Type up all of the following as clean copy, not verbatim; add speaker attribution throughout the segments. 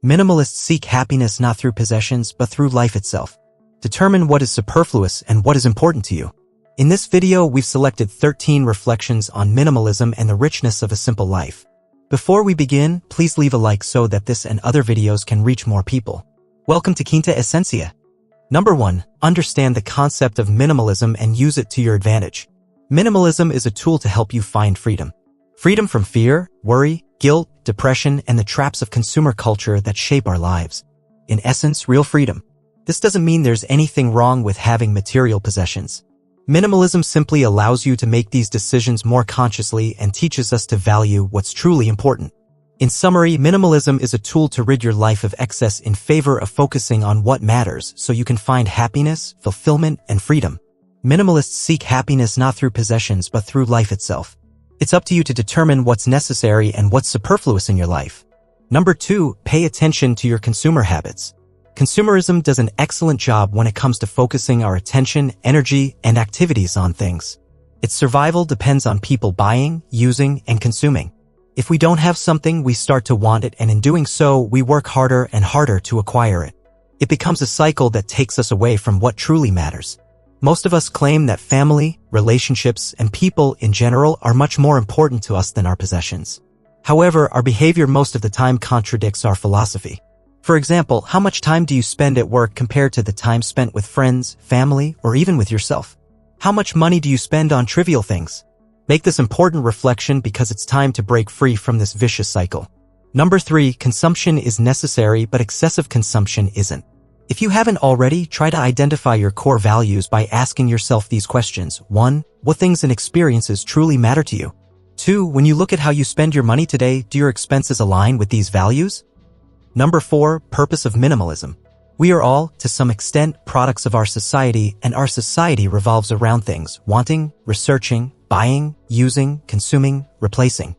Speaker 1: Minimalists seek happiness not through possessions but through life itself. Determine what is superfluous and what is important to you. In this video, we've selected 13 reflections on minimalism and the richness of a simple life. Before we begin, please leave a like so that this and other videos can reach more people. Welcome to Quinta Essência. Number 1. Understand the concept of minimalism and use it to your advantage. Minimalism is a tool to help you find freedom. Freedom from fear, worry, guilt, depression, and the traps of consumer culture that shape our lives. In essence, real freedom. This doesn't mean there's anything wrong with having material possessions. Minimalism simply allows you to make these decisions more consciously and teaches us to value what's truly important. In summary, minimalism is a tool to rid your life of excess in favor of focusing on what matters so you can find happiness, fulfillment, and freedom. Minimalists seek happiness not through possessions but through life itself. It's up to you to determine what's necessary and what's superfluous in your life. Number 2. Pay attention to your consumer habits. Consumerism does an excellent job when it comes to focusing our attention, energy, and activities on things. Its survival depends on people buying, using, and consuming. If we don't have something, we start to want it, and in doing so, we work harder and harder to acquire it. It becomes a cycle that takes us away from what truly matters. Most of us claim that family, relationships, and people in general are much more important to us than our possessions. However, our behavior most of the time contradicts our philosophy. For example, how much time do you spend at work compared to the time spent with friends, family, or even with yourself? How much money do you spend on trivial things? Make this important reflection because it's time to break free from this vicious cycle. Number 3. Consumption is necessary, but excessive consumption isn't. If you haven't already, try to identify your core values by asking yourself these questions. 1. What things and experiences truly matter to you? 2. When you look at how you spend your money today, do your expenses align with these values? Number 4. Purpose of minimalism. We are all, to some extent, products of our society, and our society revolves around things: wanting, researching, buying, using, consuming, replacing.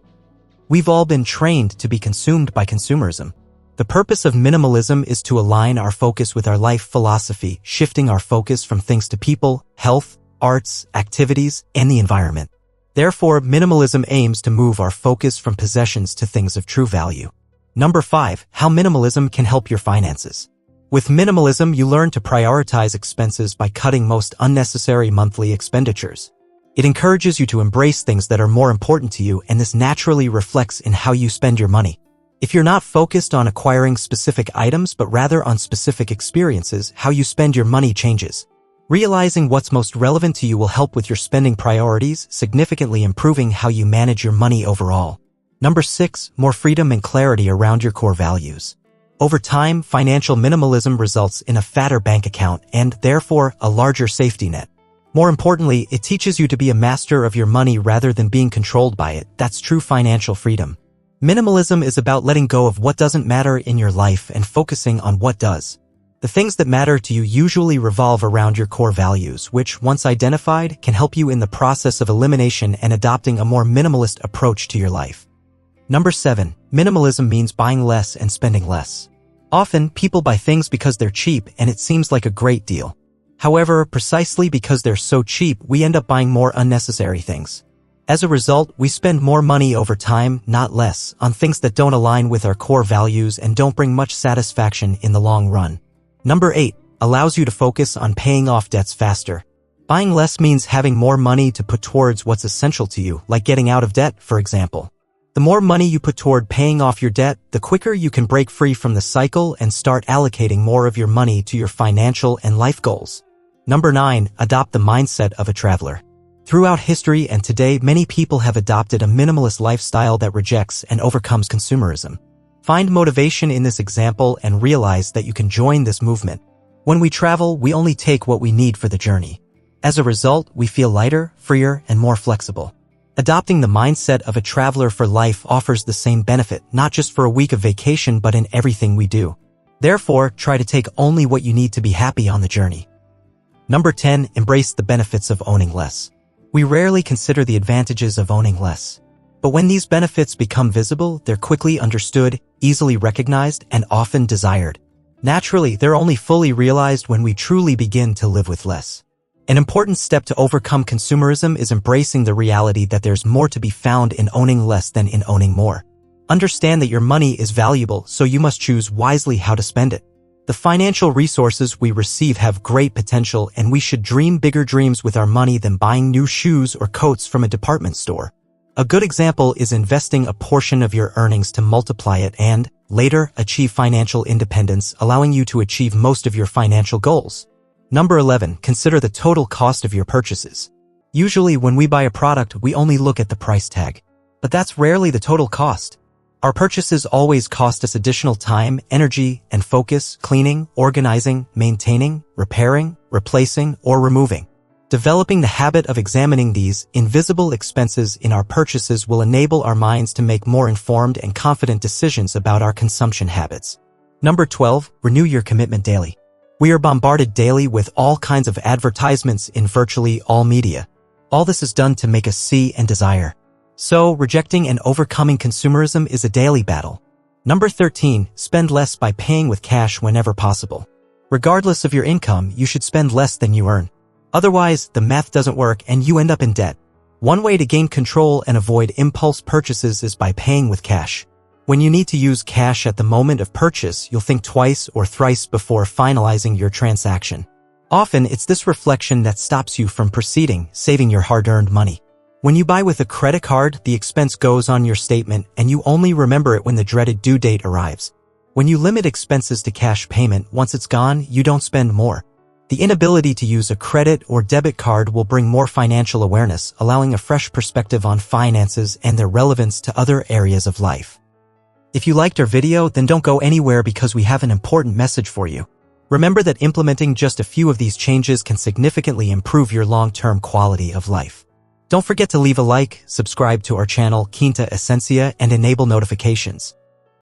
Speaker 1: We've all been trained to be consumed by consumerism. The purpose of minimalism is to align our focus with our life philosophy, shifting our focus from things to people, health, arts, activities, and the environment. Therefore, minimalism aims to move our focus from possessions to things of true value. Number 5. How minimalism can help your finances. With minimalism, you learn to prioritize expenses by cutting most unnecessary monthly expenditures. It encourages you to embrace things that are more important to you, and this naturally reflects in how you spend your money. If you're not focused on acquiring specific items but rather on specific experiences, how you spend your money changes. Realizing what's most relevant to you will help with your spending priorities, significantly improving how you manage your money overall. Number 6. More freedom and clarity around your core values. Over time, financial minimalism results in a fatter bank account and, therefore, a larger safety net. More importantly, it teaches you to be a master of your money rather than being controlled by it. That's true financial freedom. Minimalism is about letting go of what doesn't matter in your life and focusing on what does. The things that matter to you usually revolve around your core values, which, once identified, can help you in the process of elimination and adopting a more minimalist approach to your life. Number 7. Minimalism means buying less and spending less. Often, people buy things because they're cheap and it seems like a great deal. However, precisely because they're so cheap, we end up buying more unnecessary things. As a result, we spend more money over time, not less, on things that don't align with our core values and don't bring much satisfaction in the long run. Number 8. Allows you to focus on paying off debts faster. Buying less means having more money to put towards what's essential to you, like getting out of debt, for example. The more money you put toward paying off your debt, the quicker you can break free from the cycle and start allocating more of your money to your financial and life goals. Number 9. Adopt the mindset of a traveler. Throughout history and today, many people have adopted a minimalist lifestyle that rejects and overcomes consumerism. Find motivation in this example and realize that you can join this movement. When we travel, we only take what we need for the journey. As a result, we feel lighter, freer, and more flexible. Adopting the mindset of a traveler for life offers the same benefit, not just for a week of vacation but in everything we do. Therefore, try to take only what you need to be happy on the journey. Number 10. Embrace the benefits of owning less. We rarely consider the advantages of owning less. But when these benefits become visible, they're quickly understood, easily recognized, and often desired. Naturally, they're only fully realized when we truly begin to live with less. An important step to overcome consumerism is embracing the reality that there's more to be found in owning less than in owning more. Understand that your money is valuable, so you must choose wisely how to spend it. The financial resources we receive have great potential, and we should dream bigger dreams with our money than buying new shoes or coats from a department store. A good example is investing a portion of your earnings to multiply it and, later, achieve financial independence, allowing you to achieve most of your financial goals. Number 11. Consider the total cost of your purchases. Usually, when we buy a product, we only look at the price tag. But that's rarely the total cost. Our purchases always cost us additional time, energy, and focus, cleaning, organizing, maintaining, repairing, replacing, or removing. Developing the habit of examining these invisible expenses in our purchases will enable our minds to make more informed and confident decisions about our consumption habits. Number 12. Renew your commitment daily. We are bombarded daily with all kinds of advertisements in virtually all media. All this is done to make us see and desire. So, rejecting and overcoming consumerism is a daily battle. Number 13. Spend less by paying with cash whenever possible. Regardless of your income, you should spend less than you earn. Otherwise, the math doesn't work and you end up in debt. One way to gain control and avoid impulse purchases is by paying with cash. When you need to use cash at the moment of purchase, you'll think twice or thrice before finalizing your transaction. Often, it's this reflection that stops you from proceeding, saving your hard-earned money. When you buy with a credit card, the expense goes on your statement and you only remember it when the dreaded due date arrives. When you limit expenses to cash payment, once it's gone, you don't spend more. The inability to use a credit or debit card will bring more financial awareness, allowing a fresh perspective on finances and their relevance to other areas of life. If you liked our video, then don't go anywhere because we have an important message for you. Remember that implementing just a few of these changes can significantly improve your long-term quality of life. Don't forget to leave a like, subscribe to our channel Quinta Essência, and enable notifications.